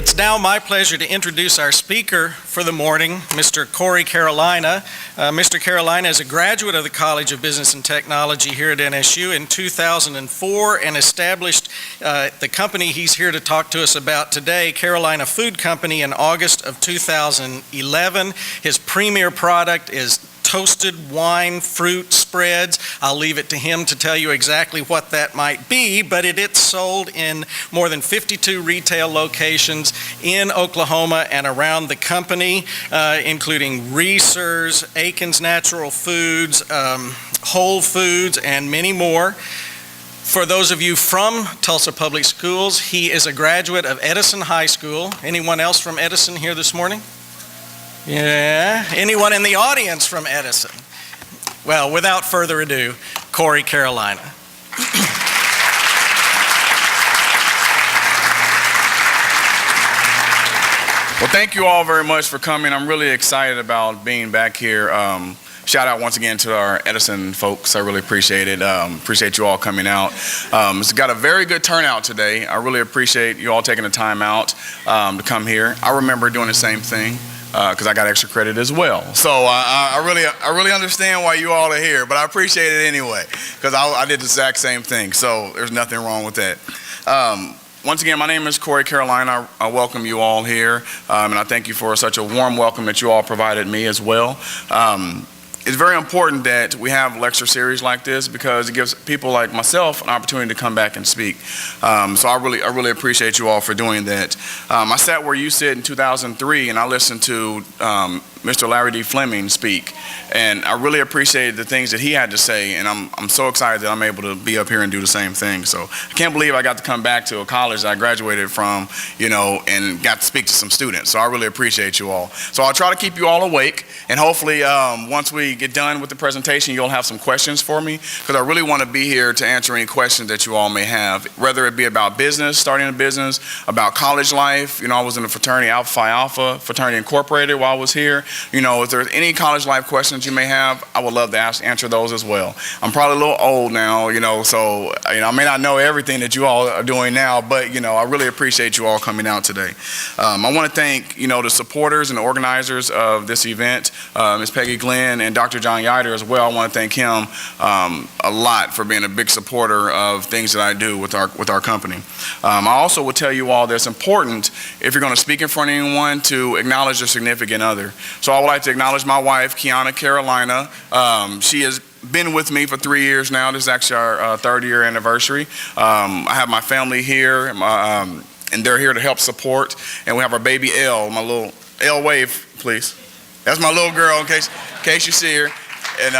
It's now my pleasure to introduce our speaker for the morning, Mr. Corey Carolina. Mr. Carolina is a graduate of the College of Business and Technology here at NSU in 2004 and established the company he's here to talk to us about today, Carolina Food Company, in August of 2011. His premier product is toasted wine fruit spreads. I'll leave it to him to tell you exactly what that might be, but it's sold in more than 52 retail locations in Oklahoma and around the company, including Reese's, Aiken's Natural Foods, Whole Foods, and many more. For those of you from Tulsa Public Schools, he is a graduate of Edison High School. Anyone else from Edison here this morning? Yeah, anyone in the audience from Edison? Well, without further ado, Corey Carolina. Well, thank you all very much for coming. I'm really excited about being back here. Shout out once again to our Edison folks. I really appreciate it. Appreciate you all coming out. It's got a very good turnout today. I really appreciate you all taking the time out to come here. I remember doing the same thing, because I got extra credit as well. So I really understand why you all are here, but I appreciate it anyway, because I did the exact same thing, so there's nothing wrong with that. Once again, my name is Corey Carolina. I welcome you all here, and I thank you for such a warm welcome that you all provided me as well. It's very important that we have a lecture series like this because it gives people like myself an opportunity to come back and speak. So I really appreciate you all for doing that. I sat where you sit in 2003 and I listened to Mr. Larry D. Fleming speak, and I really appreciated the things that he had to say, and I'm so excited that I'm able to be up here and do the same thing. So I can't believe I got to come back to a college that I graduated from, and got to speak to some students. So I really appreciate you all. So I'll try to keep you all awake, and hopefully once we get done with the presentation, you'll have some questions for me, because I really want to be here to answer any questions that you all may have, whether it be about business, starting a business, about college life. I was in the fraternity Alpha Phi Alpha, Fraternity Incorporated while I was here. If there's any college life questions you may have, I would love to answer those as well. I'm probably a little old now, so I may not know everything that you all are doing now, but I really appreciate you all coming out today. I want to thank the supporters and the organizers of this event, Ms. Peggy Glenn and Dr. John Yider as well. I want to thank him a lot for being a big supporter of things that I do with our company. I also will tell you all that it's important, if you're going to speak in front of anyone, to acknowledge your significant other. So I would like to acknowledge my wife, Kiana Carolina. She has been with me for 3 years now. This is actually our third year anniversary. I have my family here, and they're here to help support. And we have our baby Elle, my little Elle, wave, please. That's my little girl, in case you see her. And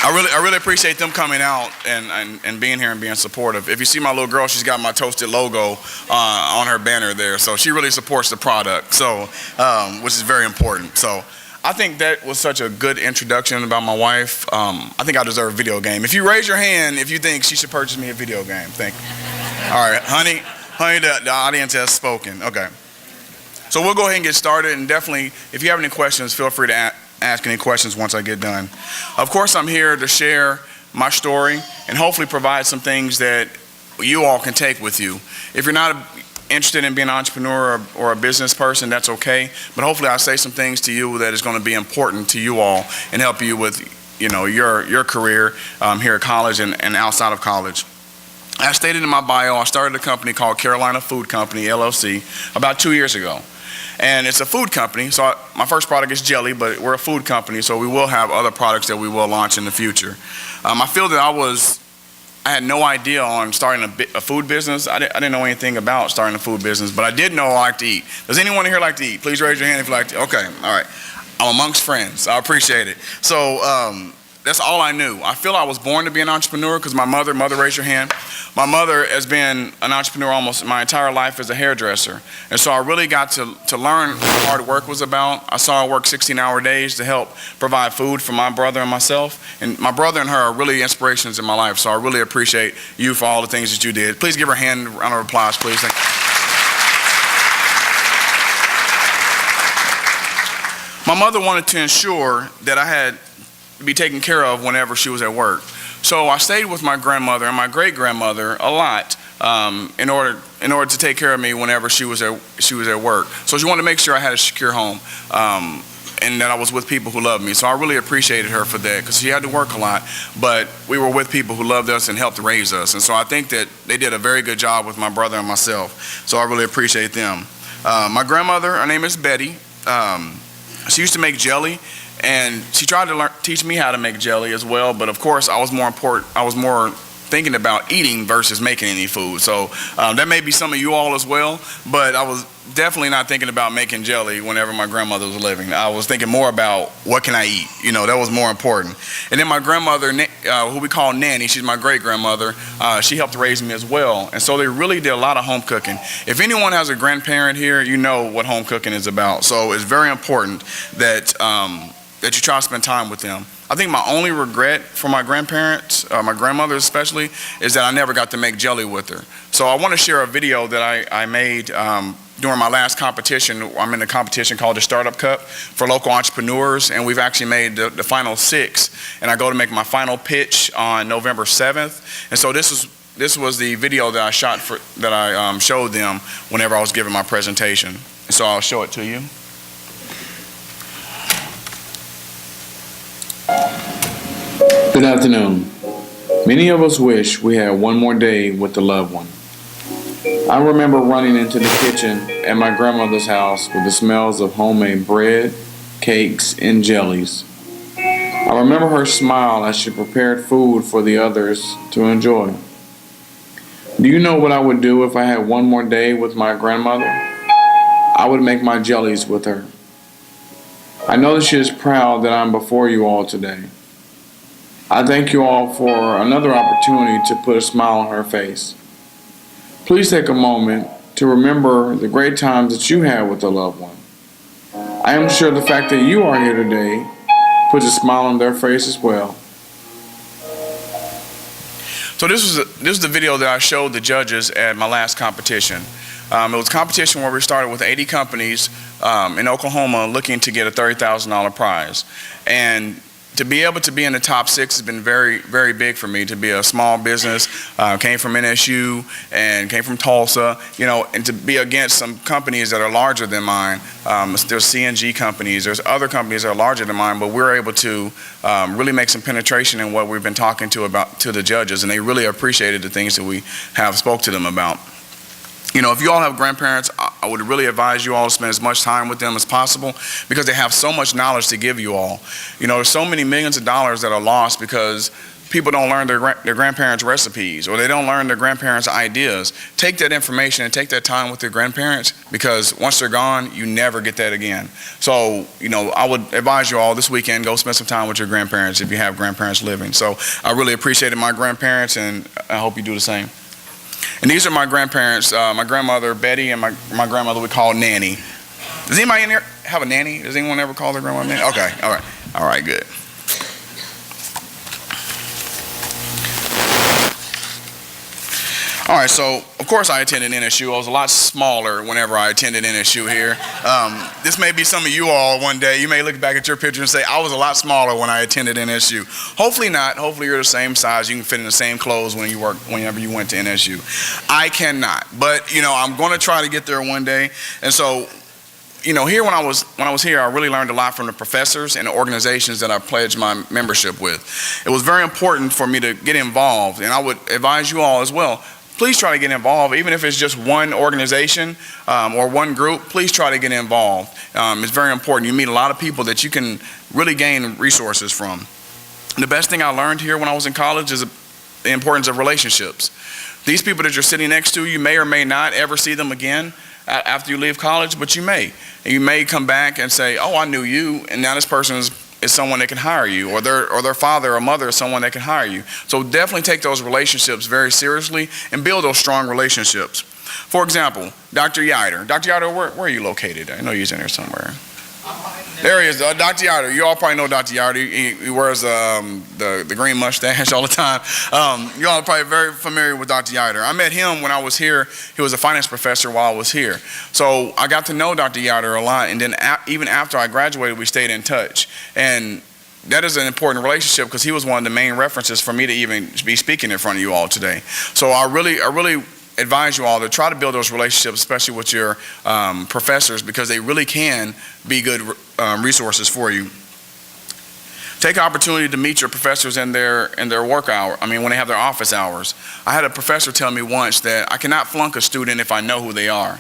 I really appreciate them coming out and being here and being supportive. If you see my little girl, she's got my Toasted logo on her banner there. So she really supports the product, so which is very important. So I think that was such a good introduction about my wife. I think I deserve a video game. If you raise your hand if you think she should purchase me a video game, thank you. All right, honey, the audience has spoken. Okay. So we'll go ahead and get started, and definitely, if you have any questions, feel free to ask any questions once I get done. Of course, I'm here to share my story and hopefully provide some things that you all can take with you. If you're not interested in being an entrepreneur or a business person, that's okay, but hopefully I'll say some things to you that is going to be important to you all and help you with your career here at college and outside of college. As stated in my bio, I started a company called Carolina Food Company, LLC, about 2 years ago. And it's a food company, so my first product is jelly, but we're a food company, so we will have other products that we will launch in the future. I feel that I had no idea on starting a food business. I didn't know anything about starting a food business, but I did know I like to eat. Does anyone here like to eat? Please raise your hand if you like to. Okay, all right. I'm amongst friends. I appreciate it. So that's all I knew. I feel I was born to be an entrepreneur because my mother, raise your hand. My mother has been an entrepreneur almost my entire life as a hairdresser. And so I really got to learn what hard work was about. I saw her work 16-hour days to help provide food for my brother and myself. And my brother and her are really inspirations in my life. So I really appreciate you for all the things that you did. Please give her a round of applause, please. Thank you. My mother wanted to ensure that I had to be taken care of whenever she was at work. So I stayed with my grandmother and my great-grandmother a lot in order to take care of me whenever she was at work. So she wanted to make sure I had a secure home, and that I was with people who loved me. So I really appreciated her for that, because she had to work a lot, but we were with people who loved us and helped raise us. And so I think that they did a very good job with my brother and myself. So I really appreciate them. My grandmother, her name is Betty. She used to make jelly, and she tried to teach me how to make jelly as well. But of course, I was more thinking about eating versus making any food. So that may be some of you all as well, but I was definitely not thinking about making jelly whenever my grandmother was living. I was thinking more about what can I eat. That was more important. And then my grandmother, who we call Nanny, she's my great-grandmother, she helped raise me as well. And so they really did a lot of home cooking. If anyone has a grandparent here, you know what home cooking is about. So it's very important that you try to spend time with them. I think my only regret for my grandparents, my grandmother especially, is that I never got to make jelly with her. So I want to share a video that I made during my last competition. I'm in a competition called the Startup Cup for local entrepreneurs, and we've actually made the final 6, and I go to make my final pitch on November 7th. And so this was the video that I shot that I showed them whenever I was giving my presentation. So I'll show it to you. Good afternoon. Many of us wish we had one more day with a loved one. I remember running into the kitchen at my grandmother's house with the smells of homemade bread, cakes, and jellies. I remember her smile as she prepared food for the others to enjoy. Do you know what I would do if I had one more day with my grandmother? I would make my jellies with her. I know that she is proud that I'm before you all today. I thank you all for another opportunity to put a smile on her face. Please take a moment to remember the great times that you had with a loved one. I am sure the fact that you are here today puts a smile on their face as well. So this is the video that I showed the judges at my last competition. It was a competition where we started with 80 companies in Oklahoma looking to get a $30,000 prize. And to be able to be in the top 6 has been very, very big for me. To be a small business, came from NSU and came from Tulsa, and to be against some companies that are larger than mine. There's CNG companies, there's other companies that are larger than mine, but we're able to really make some penetration in what we've been talking to the judges, and they really appreciated the things that we have spoke to them about. If you all have grandparents, I would really advise you all to spend as much time with them as possible, because they have so much knowledge to give you all. There's so many millions of dollars that are lost because people don't learn their grandparents' recipes, or they don't learn their grandparents' ideas. Take that information and take that time with your grandparents, because once they're gone, you never get that again. So, I would advise you all this weekend, go spend some time with your grandparents if you have grandparents living. So I really appreciated my grandparents, and I hope you do the same. And these are my grandparents, my grandmother Betty and my grandmother we call Nanny. Does anybody in here have a nanny? Does anyone ever call their grandmother Nanny? Okay, all right, good. All right, so of course I attended NSU. I was a lot smaller whenever I attended NSU here. This may be some of you all one day. You may look back at your picture and say, I was a lot smaller when I attended NSU. Hopefully not. Hopefully you're the same size. You can fit in the same clothes whenever you went to NSU. I cannot, but I'm going to try to get there one day. And so, here when I was here, I really learned a lot from the professors and the organizations that I pledged my membership with. It was very important for me to get involved, and I would advise you all as well. Please try to get involved, even if it's just one organization or one group. Please try to get involved. It's very important. You meet a lot of people that you can really gain resources from. The best thing I learned here when I was in college is the importance of relationships. These people that you're sitting next to, you may or may not ever see them again after you leave college, but you may. And you may come back and say, oh, I knew you, and now this person is someone that can hire you, or their father or mother is someone that can hire you. So definitely take those relationships very seriously and build those strong relationships. For example, Dr. Yider. Dr. Yider, where are you located? I know he's in there somewhere. There he is, Dr. Yider. You all probably know Dr. Yider. He wears the green mustache all the time. You all are probably very familiar with Dr. Yider. I met him when I was here. He was a finance professor while I was here. So I got to know Dr. Yider a lot, and then even after I graduated, we stayed in touch. And that is an important relationship, because he was one of the main references for me to even be speaking in front of you all today. So I really advise you all to try to build those relationships, especially with your professors, because they really can be good resources for you. Take opportunity to meet your professors in their work hour. I mean, when they have their office hours. I had a professor tell me once that I cannot flunk a student if I know who they are.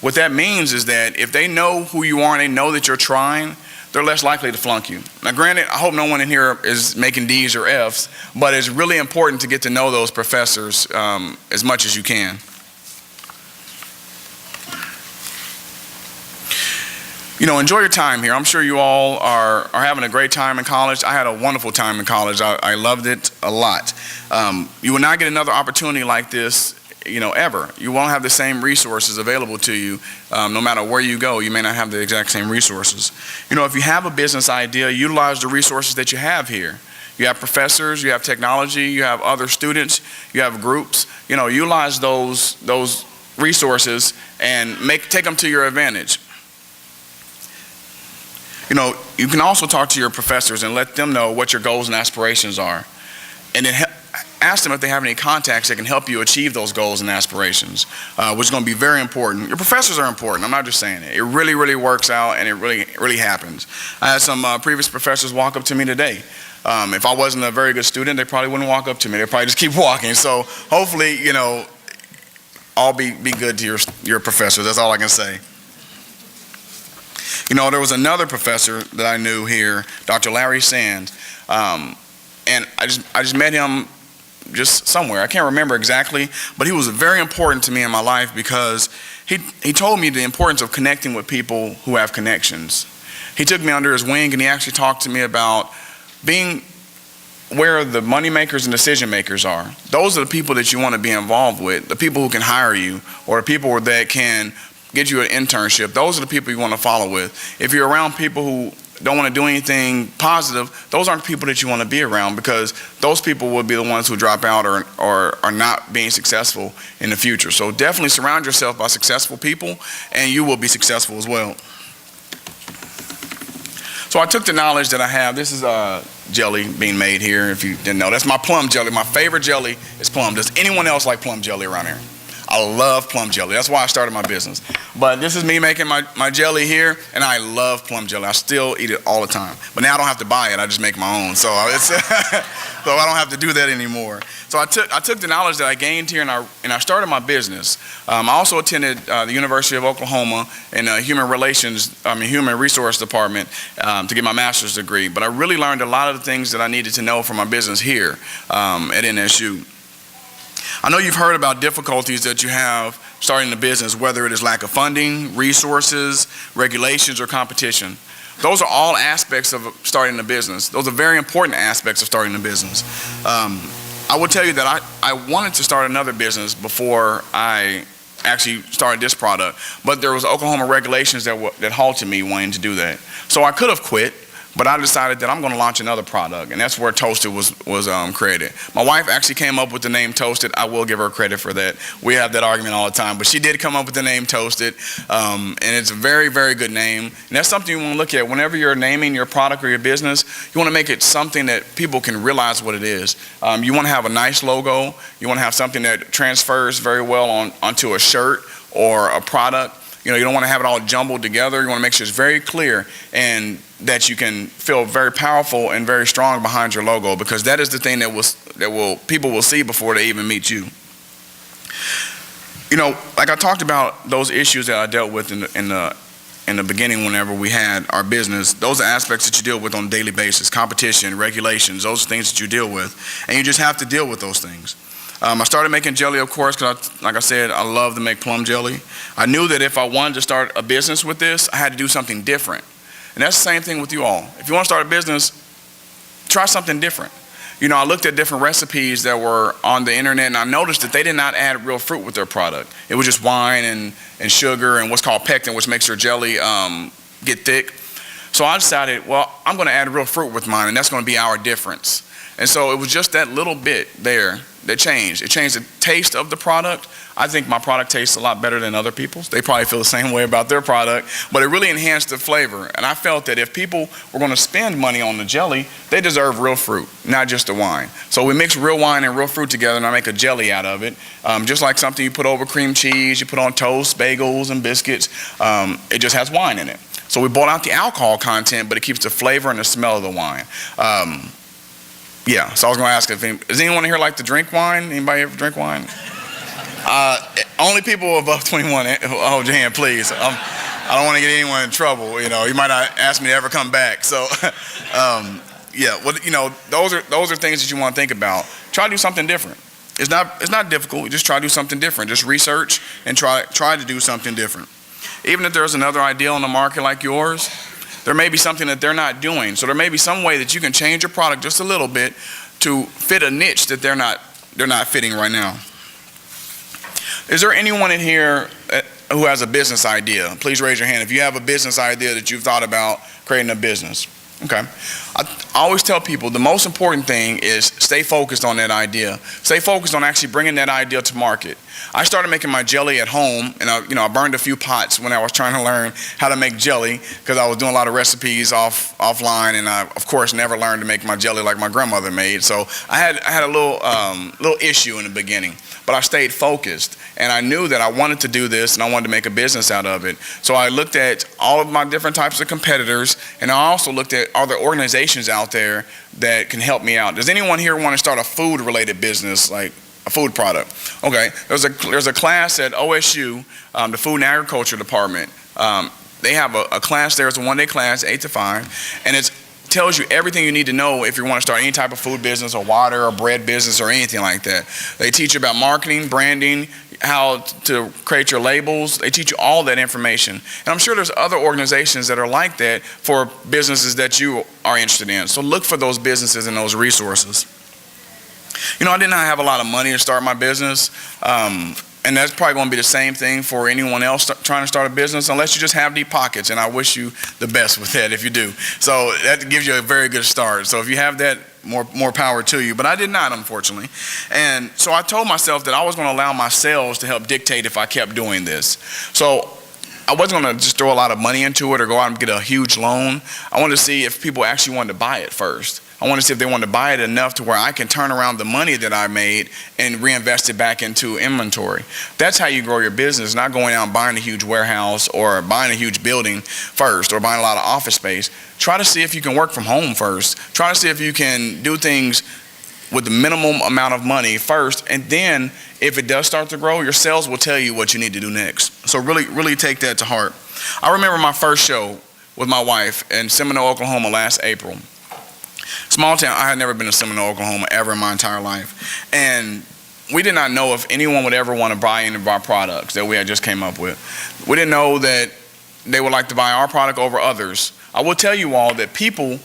What that means is that if they know who you are and they know that you're trying, they're less likely to flunk you. Now, granted, I hope no one in here is making D's or F's, but it's really important to get to know those professors as much as you can. You know, enjoy your time here. I'm sure you all are having a great time in college. I had a wonderful time in college. I loved it a lot. You will not get another opportunity like this, you know, ever. You won't have the same resources available to you. No matter where you go, you may not have the exact same resources. You know, if you have a business idea, utilize the resources that you have here. You have professors, you have technology, you have other students, you have groups. You know, utilize those resources and take them to your advantage. You know, you can also talk to your professors and let them know what your goals and aspirations are. And then ask them if they have any contacts that can help you achieve those goals and aspirations, which is going to be very important. Your professors are important. I'm not just saying it. It really, really works out, and it really happens. I had some previous professors walk up to me today. If I wasn't a very good student, they probably wouldn't walk up to me. They'd probably just keep walking. So hopefully, you know, all be good to your professors. That's all I can say. You know, there was another professor that I knew here, Dr. Larry Sand, and I just met him just somewhere. I can't remember exactly, but he was very important to me in my life because he told me the importance of connecting with people who have connections. He took me under his wing and he actually talked to me about being where the money makers and decision makers are. Those are the people that you want to be involved with, the people who can hire you or the people that can get you an internship. Those are the people you want to follow with. If you're around people who don't want to do anything positive, those aren't the people that you want to be around, because those people will be the ones who drop out or are not being successful in the future. So definitely surround yourself by successful people and you will be successful as well. So I took the knowledge that I have. This is jelly being made here, if you didn't know. That's my plum jelly. My favorite jelly is plum. Does anyone else like plum jelly around here? I love plum jelly. That's why I started my business. But this is me making my jelly here, and I love plum jelly. I still eat it all the time. But now I don't have to buy it. I just make my own. So it's so I don't have to do that anymore. So I took the knowledge that I gained here, and I started my business. I also attended the University of Oklahoma in the human resource department to get my master's degree. But I really learned a lot of the things that I needed to know for my business here at NSU. I know you've heard about difficulties that you have starting a business, whether it is lack of funding, resources, regulations, or competition. Those are all aspects of starting a business. Those are very important aspects of starting a business. I will tell you that I wanted to start another business before I actually started this product, but there was Oklahoma regulations that halted me wanting to do that. So I could have quit, but I decided that I'm going to launch another product, and that's where Toasted was created. My wife actually came up with the name Toasted. I will give her credit for that. We have that argument all the time, but she did come up with the name Toasted, and it's a very, very good name. And that's something you want to look at whenever you're naming your product or your business. You want to make it something that people can realize what it is. You want to have a nice logo. You want to have something that transfers very well onto a shirt or a product. You know, you don't want to have it all jumbled together. You want to make sure it's very clear and that you can feel very powerful and very strong behind your logo, because that is the thing that people will see before they even meet you. You know, like I talked about those issues that I dealt with in the beginning whenever we had our business. Those are aspects that you deal with on a daily basis: competition, regulations. Those are things that you deal with, and you just have to deal with those things. I started making jelly, of course, because like I said, I love to make plum jelly. I knew that if I wanted to start a business with this, I had to do something different. And that's the same thing with you all. If you want to start a business, try something different. You know, I looked at different recipes that were on the internet, and I noticed that they did not add real fruit with their product. It was just wine and sugar and what's called pectin, which makes your jelly get thick. So I decided, well, I'm going to add real fruit with mine, and that's going to be our difference. And so it was just that little bit there that changed. It changed the taste of the product. I think my product tastes a lot better than other people's. They probably feel the same way about their product, but it really enhanced the flavor. And I felt that if people were going to spend money on the jelly, they deserve real fruit, not just the wine. So we mix real wine and real fruit together, and I make a jelly out of it. Just like something you put over cream cheese, you put on toast, bagels, and biscuits. It just has wine in it. So we bought out the alcohol content, but it keeps the flavor and the smell of the wine. Yeah, so I was going to ask, does anyone here like to drink wine? Anybody ever drink wine? Only people above 21, hold your hand, please. I don't want to get anyone in trouble. You might not ask me to ever come back. So, yeah, well, those are things that you want to think about. Try to do something different. It's not difficult. Just try to do something different. Just research and try to do something different. Even if there's another idea on the market like yours, there may be something that they're not doing. So there may be some way that you can change your product just a little bit to fit a niche that they're not fitting right now. Is there anyone in here who has a business idea? Please raise your hand if you have a business idea that you've thought about creating a business. Okay. I always tell people the most important thing is stay focused on that idea. Stay focused on actually bringing that idea to market. I started making my jelly at home, and I burned a few pots when I was trying to learn how to make jelly because I was doing a lot of recipes offline, and I, of course, never learned to make my jelly like my grandmother made. So I had a little issue in the beginning, but I stayed focused, and I knew that I wanted to do this, and I wanted to make a business out of it. So I looked at all of my different types of competitors, and I also looked at other organizations out there that can help me out. Does anyone here want to start a food-related business, like a food product? Okay, there's a class at OSU, the Food and Agriculture Department. They have a class there. It's a one-day class, 8 to 5, and it tells you everything you need to know if you want to start any type of food business or water or bread business or anything like that. They teach you about marketing, branding, how to create your labels. They teach you all that information. And I'm sure there's other organizations that are like that for businesses that you are interested in. So look for those businesses and those resources. I did not have a lot of money to start my business, and that's probably going to be the same thing for anyone else trying to start a business, unless you just have deep pockets, and I wish you the best with that if you do. So that gives you a very good start. So if you have that, more power to you. But I did not, unfortunately. And so I told myself that I was going to allow my sales to help dictate if I kept doing this. So I wasn't going to just throw a lot of money into it or go out and get a huge loan. I wanted to see if people actually wanted to buy it first. I want to see if they want to buy it enough to where I can turn around the money that I made and reinvest it back into inventory. That's how you grow your business, not going out and buying a huge warehouse or buying a huge building first or buying a lot of office space. Try to see if you can work from home first. Try to see if you can do things with the minimum amount of money first, and then if it does start to grow, your sales will tell you what you need to do next. So really take that to heart. I remember my first show with my wife in Seminole, Oklahoma last April. Small town. I had never been to Seminole, Oklahoma ever in my entire life. And we did not know if anyone would ever want to buy any of our products that we had just came up with. We didn't know that they would like to buy our product over others. I will tell you all that people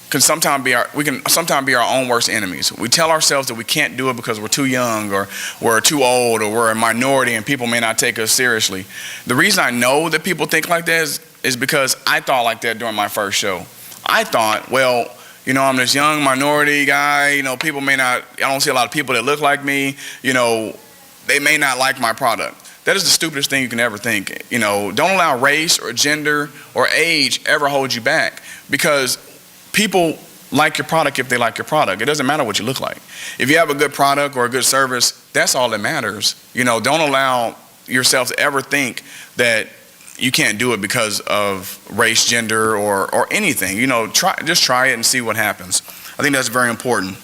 can sometimes be our own worst enemies. We tell ourselves that we can't do it because we're too young or we're too old or we're a minority and people may not take us seriously. The reason I know that people think like that is because I thought like that during my first show. I thought, well, I'm this young minority guy, people may not, I don't see a lot of people that look like me, they may not like my product. That is the stupidest thing you can ever think. Don't allow race or gender or age ever hold you back, because people like your product if they like your product. It doesn't matter what you look like. If you have a good product or a good service, that's all that matters. Don't allow yourself to ever think that you can't do it because of race, gender, or anything. Just try it and see what happens. I think that's very important.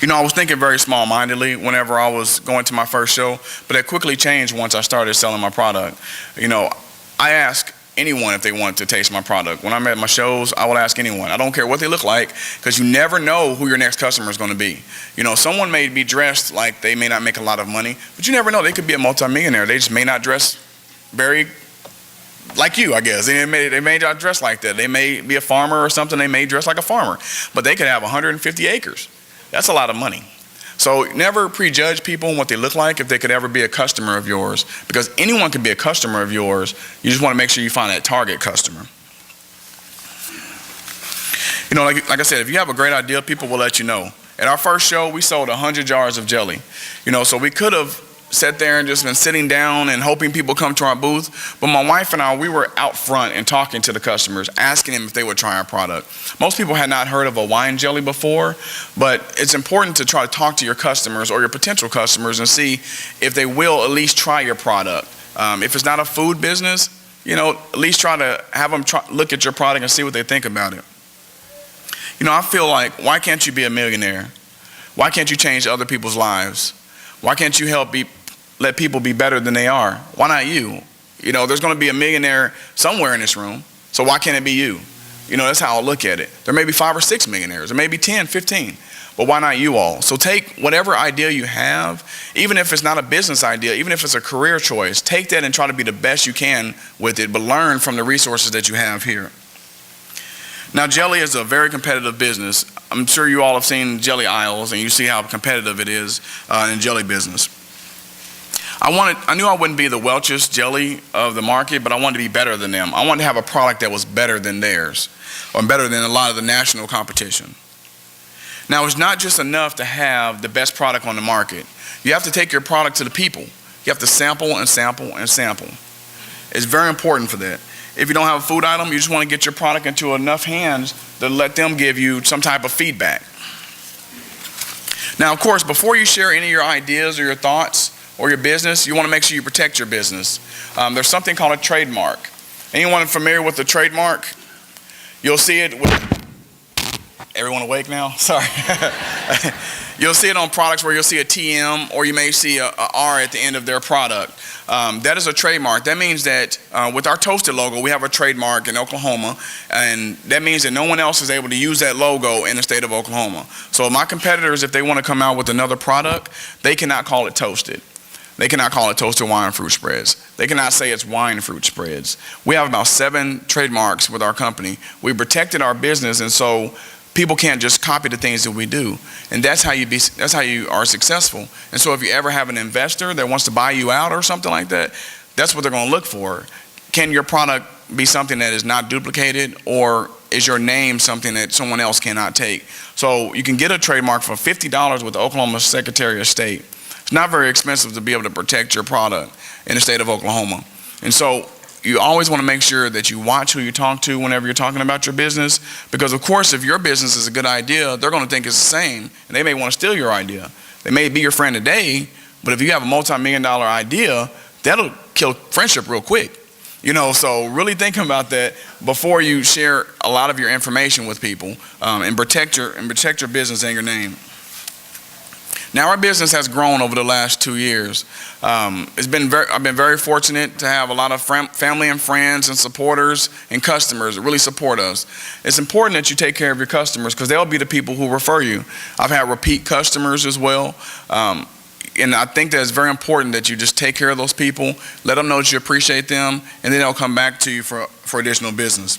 I was thinking very small-mindedly whenever I was going to my first show, but that quickly changed once I started selling my product. I ask anyone if they want to taste my product. When I'm at my shows, I will ask anyone. I don't care what they look like, because you never know who your next customer is going to be. Someone may be dressed like they may not make a lot of money, but you never know. They could be a multimillionaire. They just may not dress very like you, I guess. They may not dress like that. They may be a farmer or something. They may dress like a farmer, but they could have 150 acres. That's a lot of money. So never prejudge people and what they look like if they could ever be a customer of yours, because anyone can be a customer of yours. You just want to make sure you find that target customer. Like I said, if you have a great idea, people will let you know. At our first show, we sold 100 jars of jelly. So we could have sat there and just been sitting down and hoping people come to our booth. But my wife and I, we were out front and talking to the customers, asking them if they would try our product. Most people had not heard of a wine jelly before, but it's important to try to talk to your customers or your potential customers and see if they will at least try your product. If it's not a food business, at least try to have them look at your product and see what they think about it. I feel like, why can't you be a millionaire? Why can't you change other people's lives? Why can't you let people be better than they are? Why not you? There's going to be a millionaire somewhere in this room, so why can't it be you? That's how I look at it. There may be 5 or 6 millionaires, or maybe 10, 15, but why not you all? So take whatever idea you have, even if it's not a business idea, even if it's a career choice, take that and try to be the best you can with it, but learn from the resources that you have here. Now, jelly is a very competitive business. I'm sure you all have seen jelly aisles, and you see how competitive it is in jelly business. I knew I wouldn't be the Welch's jelly of the market, but I wanted to be better than them. I wanted to have a product that was better than theirs, or better than a lot of the national competition. Now, it's not just enough to have the best product on the market. You have to take your product to the people. You have to sample and sample and sample. It's very important for that. If you don't have a food item, you just want to get your product into enough hands to let them give you some type of feedback. Now, of course, before you share any of your ideas or your thoughts or your business, you want to make sure you protect your business. There's something called a trademark. Anyone familiar with the trademark? You'll see it with, everyone awake now? Sorry. You'll see it on products where you'll see a TM, or you may see a R at the end of their product. That is a trademark. That means that with our Toasted logo, we have a trademark in Oklahoma, and that means that no one else is able to use that logo in the state of Oklahoma. So my competitors, if they want to come out with another product, they cannot call it Toasted. They cannot call it Toasted Wine Fruit Spreads. They cannot say it's Wine Fruit Spreads. We have about 7 trademarks with our company. We protected our business, and so people can't just copy the things that we do. And that's how you are successful. And so if you ever have an investor that wants to buy you out or something like that, that's what they're going to look for. Can your product be something that is not duplicated, or is your name something that someone else cannot take? So you can get a trademark for $50 with the Oklahoma Secretary of State. It's not very expensive to be able to protect your product in the state of Oklahoma. And so you always want to make sure that you watch who you talk to whenever you're talking about your business, because of course if your business is a good idea, they're going to think it's the same, and they may want to steal your idea. They may be your friend today, but if you have a multi-million-dollar idea, that'll kill friendship real quick. So really think about that before you share a lot of your information with people, and protect your business and your name. Now, our business has grown over the last 2 years. I've been very fortunate to have a lot of family and friends and supporters and customers that really support us. It's important that you take care of your customers, because they'll be the people who refer you. I've had repeat customers as well. And I think that it's very important that you just take care of those people, let them know that you appreciate them, and then they'll come back to you for additional business.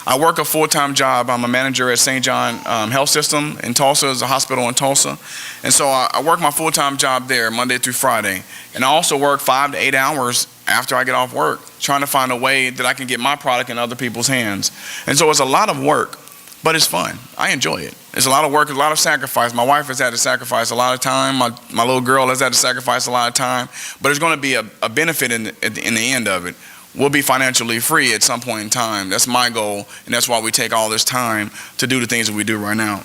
I work a full-time job. I'm a manager at St. John Health System in Tulsa. It's a hospital in Tulsa. And so I work my full-time job there Monday through Friday. And I also work 5 to 8 hours after I get off work, trying to find a way that I can get my product in other people's hands. And so it's a lot of work, but it's fun. I enjoy it. It's a lot of work, a lot of sacrifice. My wife has had to sacrifice a lot of time. My little girl has had to sacrifice a lot of time. But there's going to be a benefit in the end of it. We'll be financially free at some point in time. That's my goal, and that's why we take all this time to do the things that we do right now.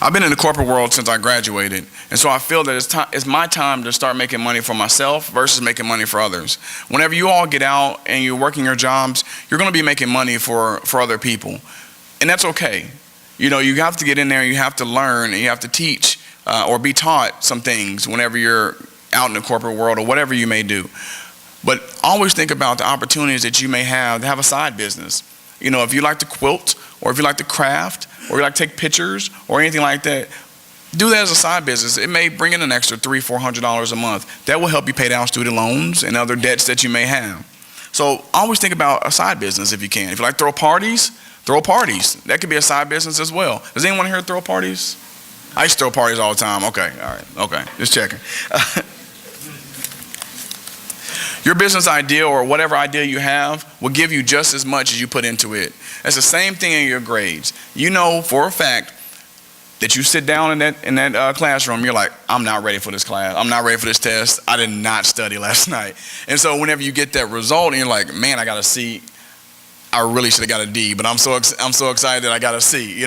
I've been in the corporate world since I graduated, and so I feel that it's my time to start making money for myself versus making money for others. Whenever you all get out and you're working your jobs, you're going to be making money for other people, and that's okay. You have to get in there, and you have to learn, and you have to teach or be taught some things whenever you're out in the corporate world or whatever you may do. But always think about the opportunities that you may have to have a side business. If you like to quilt, or if you like to craft, or you like to take pictures, or anything like that, do that as a side business. It may bring in an extra $300-400 a month. That will help you pay down student loans and other debts that you may have. So always think about a side business if you can. If you like to throw parties. That could be a side business as well. Does anyone here throw parties? I used to throw parties all the time. Okay, all right, okay, just checking. Your business idea, or whatever idea you have, will give you just as much as you put into it. It's the same thing in your grades. You know for a fact that you sit down in that classroom, you're like, I'm not ready for this class. I'm not ready for this test. I did not study last night. And so whenever you get that result and you're like, man, I got a C. I really should have got a D, but I'm so excited that I got a C.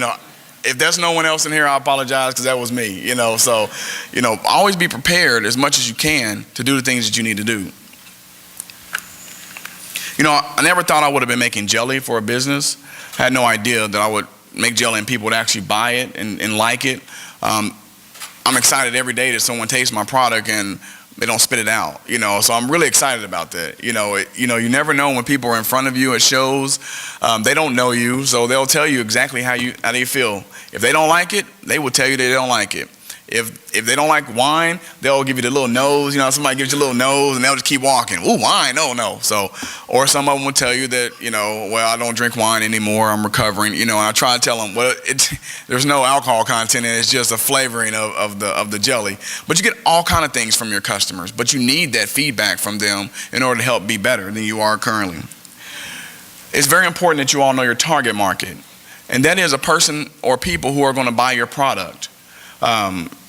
If there's no one else in here, I apologize because that was me. So always be prepared as much as you can to do the things that you need to do. I never thought I would have been making jelly for a business. I had no idea that I would make jelly and people would actually buy it and like it. I'm excited every day that someone tastes my product and they don't spit it out, so I'm really excited about that. You never know when people are in front of you at shows. They don't know you, so they'll tell you exactly how they feel. If they don't like it, they will tell you they don't like it. If they don't like wine, they'll give you the little nose. Somebody gives you a little nose and they'll just keep walking. Ooh, wine, no. So, or some of them will tell you that, well, I don't drink wine anymore. I'm recovering. And I try to tell them, well, there's no alcohol content in it. It's just a flavoring of the jelly. But you get all kind of things from your customers. But you need that feedback from them in order to help be better than you are currently. It's very important that you all know your target market. And that is a person or people who are going to buy your product.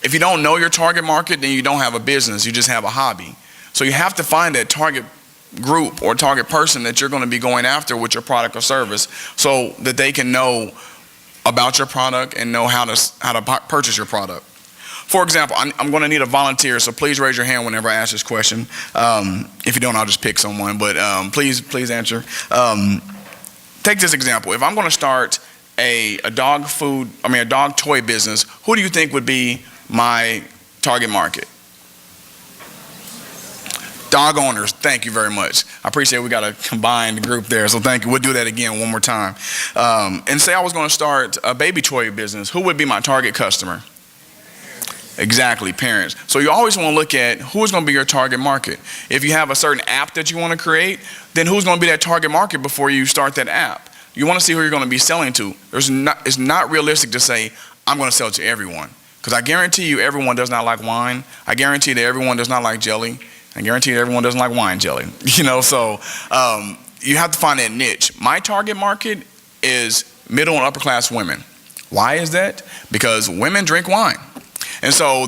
If you don't know your target market, then you don't have a business, you just have a hobby. So you have to find that target group or target person that you're going to be going after with your product or service so that they can know about your product and know how to purchase your product. For example, I'm going to need a volunteer, so please raise your hand whenever I ask this question. If you don't, I'll just pick someone, but please answer. Take this example. If I'm going to start a dog toy business, who do you think would be my target market? Dog owners. Thank you very much. I appreciate we got a combined group there, so thank you. We'll do that again one more time. And say I was going to start a baby toy business, who would be my target customer? Exactly, parents. So you always want to look at who's going to be your target market. If you have a certain app that you want to create, then who's going to be that target market before you start that app? You want to see who you're going to be selling to. It's not realistic to say, I'm going to sell to everyone. Because I guarantee you everyone does not like wine. I guarantee that everyone does not like jelly. I guarantee that everyone doesn't like wine jelly. So you have to find that niche. My target market is middle and upper class women. Why is that? Because women drink wine. And so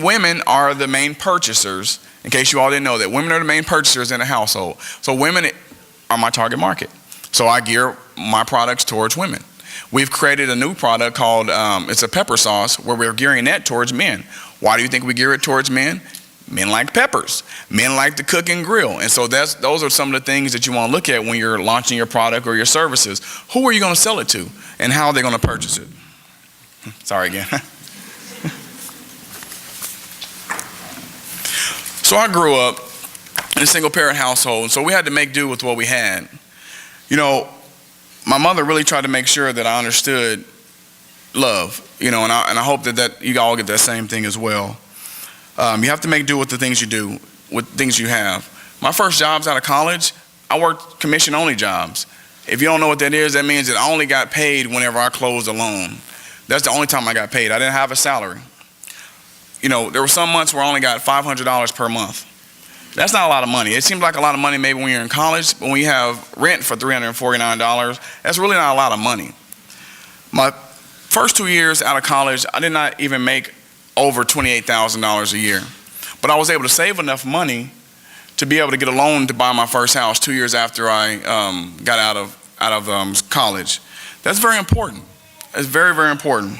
women are the main purchasers. In case you all didn't know that, women are the main purchasers in a household. So women are my target market. So I gear my products towards women. We've created a new product called, it's a pepper sauce, where we're gearing that towards men. Why do you think we gear it towards men? Men like peppers. Men like to cook and grill. And so those are some of the things that you want to look at when you're launching your product or your services. Who are you going to sell it to? And how are they going to purchase it? Sorry again. So I grew up in a single parent household, so we had to make do with what we had. My mother really tried to make sure that I understood love, and I hope that you all get that same thing as well. You have to make do with the things you do, with things you have. My first jobs out of college, I worked commission-only jobs. If you don't know what that is, that means that I only got paid whenever I closed a loan. That's the only time I got paid. I didn't have a salary. There were some months where I only got $500 per month. That's not a lot of money. It seems like a lot of money maybe when you're in college, but when you have rent for $349, that's really not a lot of money. My first 2 years out of college, I did not even make over $28,000 a year. But I was able to save enough money to be able to get a loan to buy my first house 2 years after I got out of college. That's very important. It's very, very important.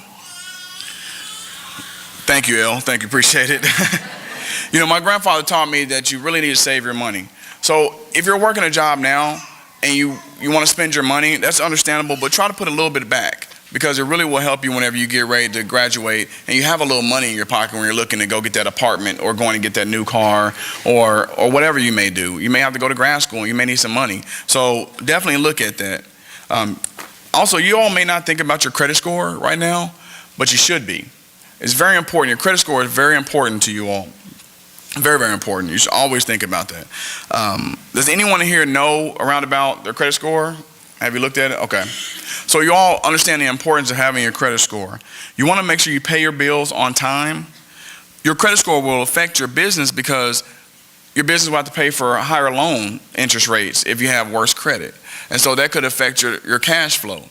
Thank you, El. Thank you. Appreciate it. My grandfather taught me that you really need to save your money. So if you're working a job now and you want to spend your money, that's understandable, but try to put a little bit back, because it really will help you whenever you get ready to graduate and you have a little money in your pocket when you're looking to go get that apartment or going to get that new car or whatever you may do. You may have to go to grad school and you may need some money. So definitely look at that. Also, you all may not think about your credit score right now, but you should be. It's very important. Your credit score is very important to you all. Very, very important. You should always think about that. Does anyone here know around about their credit score? Have you looked at it? Okay. So you all understand the importance of having your credit score. You want to make sure you pay your bills on time. Your credit score will affect your business because your business will have to pay for higher loan interest rates if you have worse credit. And so that could affect your cash flow.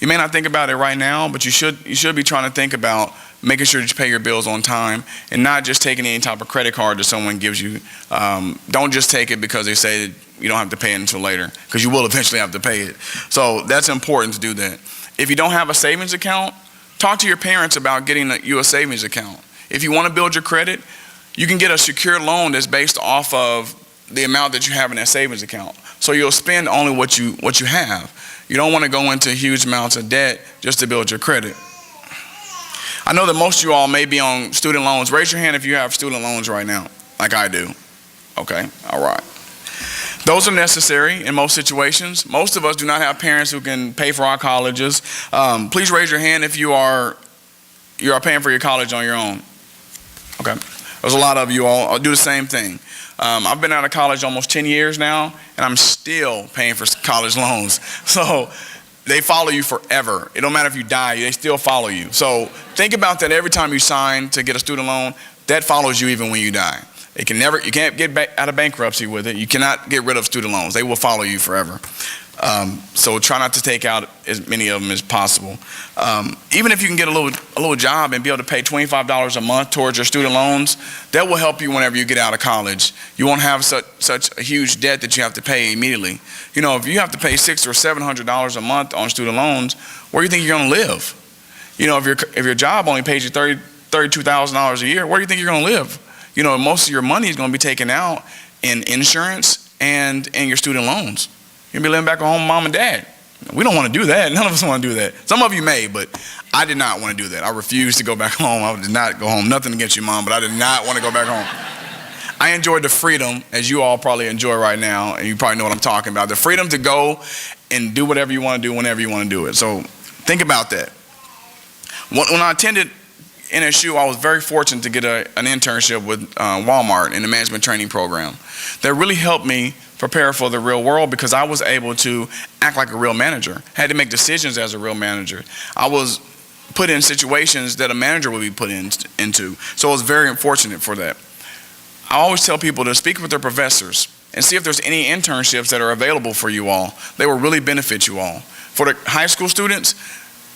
You may not think about it right now, but you should be trying to think about making sure that you pay your bills on time and not just taking any type of credit card that someone gives you. Don't just take it because they say that you don't have to pay it until later, because you will eventually have to pay it. So that's important to do that. If you don't have a savings account, talk to your parents about getting you a savings account. If you want to build your credit, you can get a secure loan that's based off of the amount that you have in that savings account. So you'll spend only what you have. You don't want to go into huge amounts of debt just to build your credit. I know that most of you all may be on student loans. Raise your hand if you have student loans right now, like I do. Okay, all right. Those are necessary in most situations. Most of us do not have parents who can pay for our colleges. Please raise your hand if you are paying for your college on your own. Okay, there's a lot of you all do the same thing. I've been out of college almost 10 years now, and I'm still paying for college loans. So they follow you forever. It don't matter if you die, they still follow you. So think about that every time you sign to get a student loan. That follows you even when you die. You can't get back out of bankruptcy with it. You cannot get rid of student loans. They will follow you forever. So try not to take out as many of them as possible. Even if you can get a little job and be able to pay $25 a month towards your student loans, that will help you whenever you get out of college. You won't have such a huge debt that you have to pay immediately. You know, if you have to pay $600 or $700 a month on student loans, where do you think you're going to live? You know, if your job only pays you $32,000 a year, where do you think you're going to live? You know, most of your money is going to be taken out in insurance and in your student loans. You're going to be living back at home with mom and dad. We don't want to do that. None of us want to do that. Some of you may, but I did not want to do that. I refused to go back home. I did not go home. Nothing against you, Mom, but I did not want to go back home. I enjoyed the freedom, as you all probably enjoy right now, and you probably know what I'm talking about, the freedom to go and do whatever you want to do whenever you want to do it. So think about that. When I attended NSU, I was very fortunate to get an internship with Walmart in the management training program. That really helped me prepare for the real world because I was able to act like a real manager. I had to make decisions as a real manager. I was put in situations that a manager would be put into. So I was very unfortunate for that. I always tell people to speak with their professors and see if there's any internships that are available for you all. They will really benefit you all. For the high school students,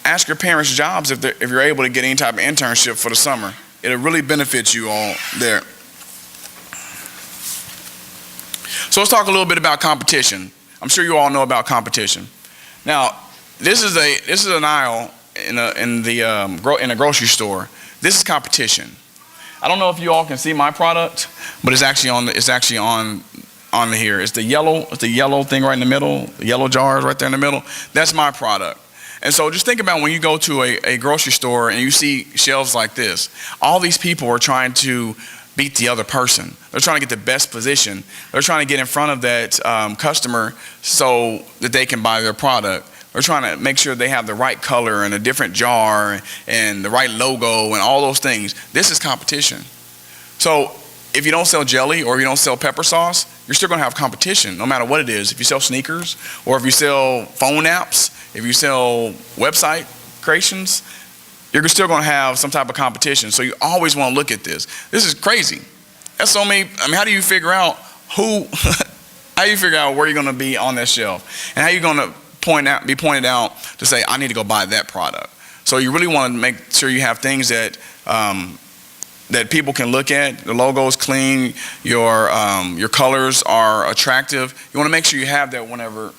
ask your parents' jobs if you're able to get any type of internship for the summer. It'll really benefit you all there. So let's talk a little bit about competition. I'm sure you all know about competition. Now, this is an aisle in a grocery store. This is competition. I don't know if you all can see my product, but it's actually on here. It's the yellow thing right in the middle. The yellow jars right there in the middle. That's my product. And so just think about when you go to a grocery store and you see shelves like this. All these people are trying to beat the other person. They're trying to get the best position. They're trying to get in front of that customer so that they can buy their product. They're trying to make sure they have the right color and a different jar and the right logo and all those things. This is competition. So if you don't sell jelly or you don't sell pepper sauce, you're still going to have competition no matter what it is. If you sell sneakers or if you sell phone apps, if you sell website creations, you're still going to have some type of competition. So you always want to look at this. This is crazy. That's so many. I mean, how do you figure out how do you figure out where you're going to be on that shelf? And how you're going to be pointed out to say, I need to go buy that product. So you really want to make sure you have things that that people can look at. The logo is clean. Your colors are attractive. You want to make sure you have that whenever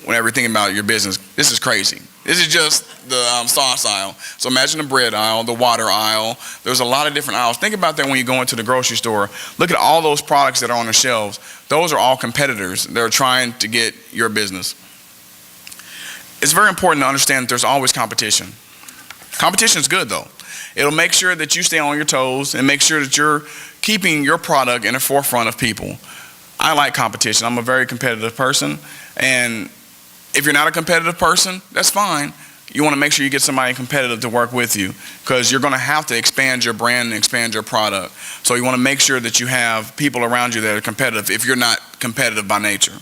you're thinking about your business. This is crazy. This is just the sauce aisle. So imagine the bread aisle, the water aisle. There's a lot of different aisles. Think about that when you go into the grocery store. Look at all those products that are on the shelves. Those are all competitors. They're trying to get your business. It's very important to understand that there's always competition. Competition is good though. It'll make sure that you stay on your toes and make sure that you're keeping your product in the forefront of people. I like competition. I'm a very competitive person, and if you're not a competitive person, that's fine. You want to make sure you get somebody competitive to work with you because you're going to have to expand your brand and expand your product. So you want to make sure that you have people around you that are competitive if you're not competitive by nature.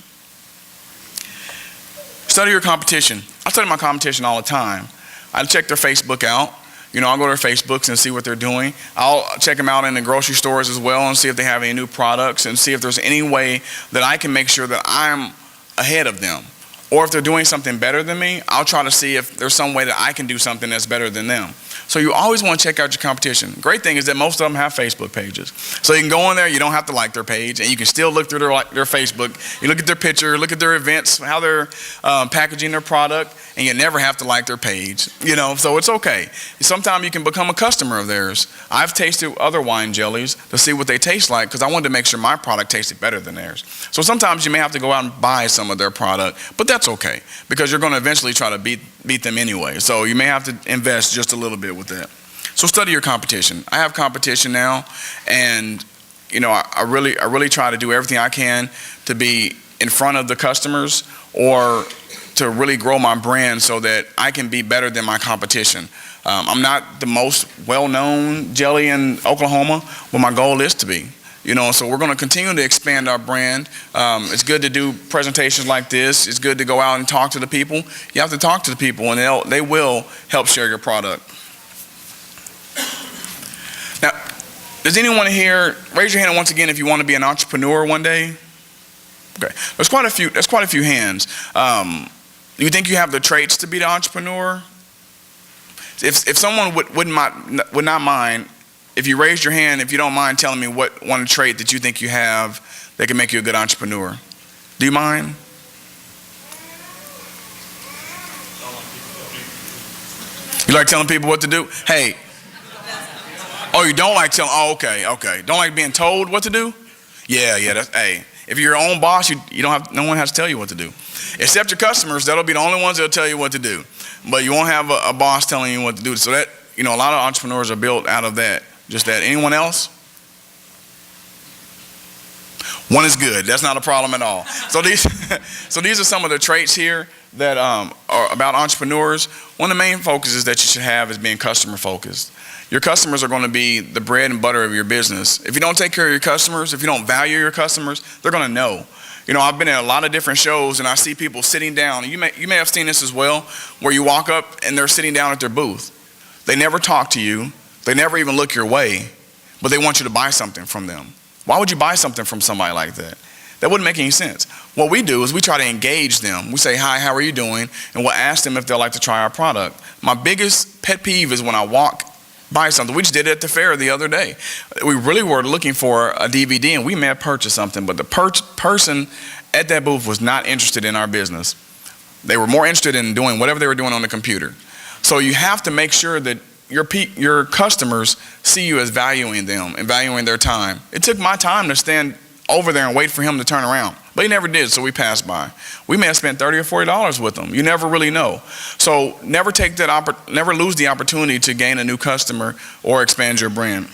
Study your competition. I study my competition all the time. I check their Facebook out. You know, I'll go to their Facebooks and see what they're doing. I'll check them out in the grocery stores as well and see if they have any new products and see if there's any way that I can make sure that I'm ahead of them. or if they're doing something better than me, I'll try to see if there's some way that I can do something that's better than them. So you always want to check out your competition. Great thing is that most of them have Facebook pages. So you can go in there, you don't have to like their page, and you can still look through their Facebook. You look at their picture, look at their events, how they're packaging their product, and you never have to like their page, so it's okay. Sometimes you can become a customer of theirs. I've tasted other wine jellies to see what they taste like because I wanted to make sure my product tasted better than theirs. So sometimes you may have to go out and buy some of their product, but that's okay because you're going to eventually try to beat them anyway. So you may have to invest just a little bit with that. So study your competition. I have competition now, and I really try to do everything I can to be in front of the customers or to really grow my brand so that I can be better than my competition. I'm not the most well-known jelly in Oklahoma, but my goal is to be. So we're going to continue to expand our brand. It's good to do presentations like this. It's good to go out and talk to the people. You have to talk to the people, and they will help share your product. Now, does anyone here, raise your hand once again if you want to be an entrepreneur one day? Okay, there's quite a few hands. Do you think you have the traits to be the entrepreneur? If someone would not mind, if you raised your hand, if you don't mind telling me what one trait that you think you have that can make you a good entrepreneur. Do you mind? You like telling people what to do? Hey. Oh, you don't like telling? Oh, okay. Don't like being told what to do? Yeah. Hey, if you're your own boss, you don't have. No one has to tell you what to do, except your customers. That'll be the only ones that'll tell you what to do. But you won't have a boss telling you what to do. So that a lot of entrepreneurs are built out of that. Just that. Anyone else? One is good. That's not a problem at all. So these are some of the traits here that are about entrepreneurs. One of the main focuses that you should have is being customer focused. Your customers are going to be the bread and butter of your business. If you don't take care of your customers, if you don't value your customers, they're going to know. I've been at a lot of different shows, and I see people sitting down. You may have seen this as well, where you walk up and they're sitting down at their booth. They never talk to you. They never even look your way, but they want you to buy something from them. Why would you buy something from somebody like that? That wouldn't make any sense. What we do is we try to engage them. We say, hi, how are you doing? And we'll ask them if they'll like to try our product. My biggest pet peeve is when I walk by something. We just did it at the fair the other day. We really were looking for a DVD, and we may have purchased something, but the person at that booth was not interested in our business. They were more interested in doing whatever they were doing on the computer. So you have to make sure that your customers see you as valuing them and valuing their time. It took my time to stand over there and wait for him to turn around, but he never did, so we passed by. We may have spent $30 or $40 with them. You never really know. So never lose the opportunity to gain a new customer or expand your brand.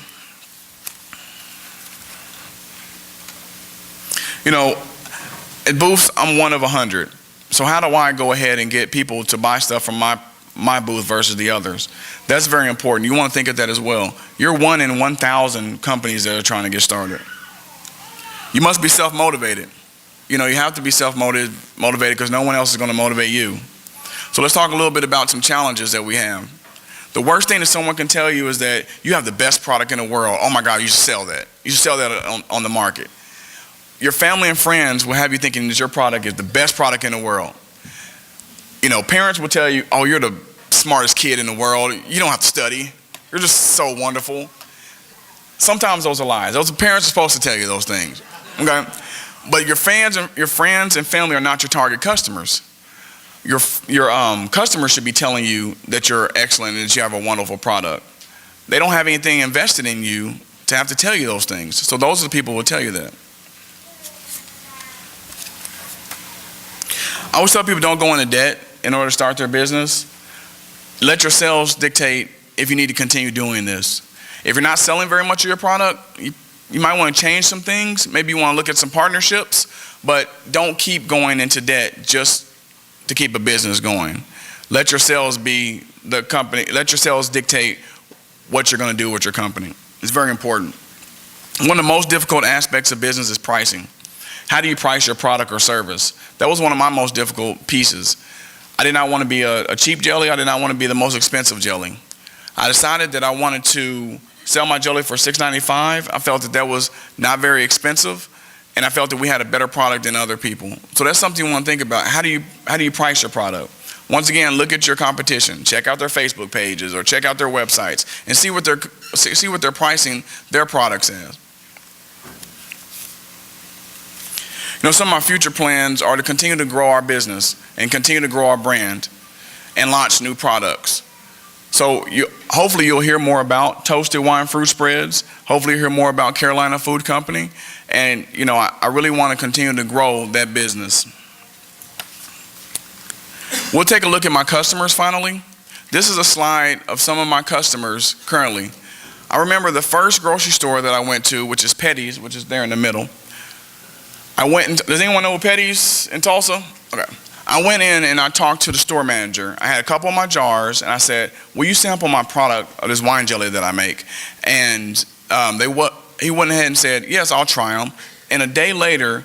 At booths, I'm one of 100. So how do I go ahead and get people to buy stuff from my booth versus the others? That's very important. You want to think of that as well. You're 1 in 1,000 companies that are trying to get started. You must be self-motivated. You have to be self-motivated because no one else is going to motivate you. So let's talk a little bit about some challenges that we have. The worst thing that someone can tell you is that you have the best product in the world. Oh my God, you should sell that. You should sell that on the market. Your family and friends will have you thinking that your product is the best product in the world. Parents will tell you, oh, you're the smartest kid in the world. You don't have to study. You're just so wonderful. Sometimes those are lies. Those parents are supposed to tell you those things. Okay? But your friends and family are not your target customers. Your customers should be telling you that you're excellent and that you have a wonderful product. They don't have anything invested in you to have to tell you those things. So those are the people who will tell you that. I always tell people don't go into debt in order to start their business. Let your sales dictate if you need to continue doing this. If you're not selling very much of your product, you might want to change some things. Maybe you want to look at some partnerships, but don't keep going into debt just to keep a business going. Let your sales be the company. Let your sales dictate what you're going to do with your company. It's very important. One of the most difficult aspects of business is pricing. How do you price your product or service? That was one of my most difficult pieces. I did not want to be a cheap jelly. I did not want to be the most expensive jelly. I decided that I wanted to sell my jelly for $6.95. I felt that was not very expensive, and I felt that we had a better product than other people. So that's something you want to think about. How do you price your product? Once again, look at your competition. Check out their Facebook pages or check out their websites and see what they're pricing their products as. Some of my future plans are to continue to grow our business and continue to grow our brand and launch new products. So hopefully you'll hear more about Toasted Wine Fruit Spreads. Hopefully you'll hear more about Carolina Food Company. And, I really want to continue to grow that business. We'll take a look at my customers finally. This is a slide of some of my customers currently. I remember the first grocery store that I went to, which is Petty's, which is there in the middle. Does anyone know Petty's in Tulsa? Okay. I went in and I talked to the store manager. I had a couple of my jars and I said, will you sample my product, this wine jelly that I make? And he went ahead and said, yes, I'll try them. And a day later,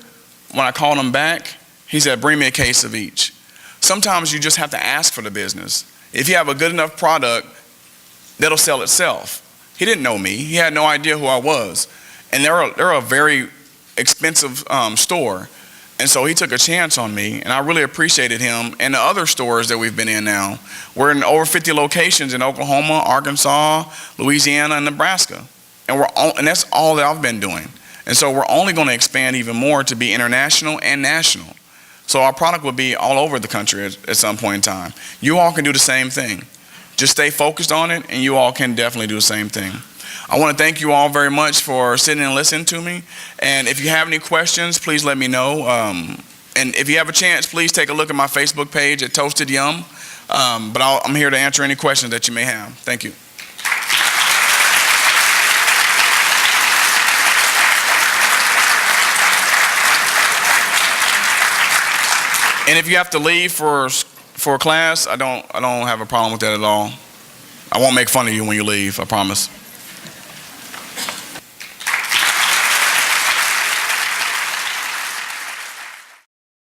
when I called him back, he said, bring me a case of each. Sometimes you just have to ask for the business. If you have a good enough product, that'll sell itself. He didn't know me. He had no idea who I was. And they're a very expensive store. And so he took a chance on me, and I really appreciated him and the other stores that we've been in now. We're in over 50 locations in Oklahoma, Arkansas, Louisiana, and Nebraska. And that's all that I've been doing. And so we're only going to expand even more to be international and national. So our product will be all over the country at some point in time. You all can do the same thing. Just stay focused on it, and you all can definitely do the same thing. I want to thank you all very much for sitting and listening to me. And if you have any questions, please let me know. And if you have a chance, please take a look at my Facebook page at Toasted Yum. But I'm here to answer any questions that you may have. Thank you. And if you have to leave for class, I don't have a problem with that at all. I won't make fun of you when you leave, I promise.